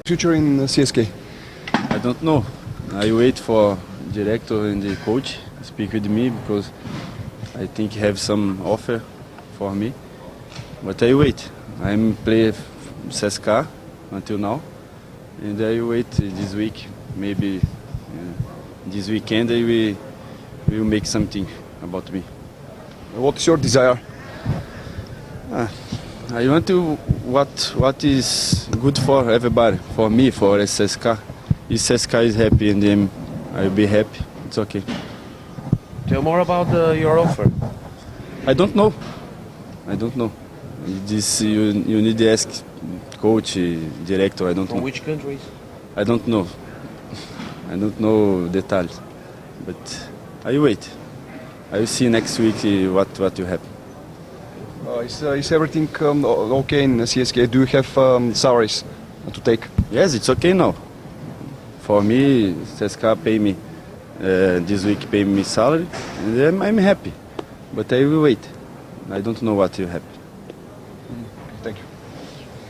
Future in CSK? I don't know. I wait for director and the coach speak with me because I think he have some offer for me. But I wait. I'm play CSKA until now, and I wait this week. Maybe this weekend I will make something about me. What is your desire? I want to what is good for everybody, for me, for CSKA. If CSKA is happy and then I'll be happy. It's okay. Tell more about your offer. I don't know. I don't know. This you need to ask coach, director. I don't From know. which countries? I don't know. I don't know details. But I wait. I will see next week what will happen. Is everything okay in CSK? Do you have salaries to take? Yes, it's okay now. For me, CSKA pay me this week, pay me salary, and then I'm happy. But I will wait. I don't know what will happen.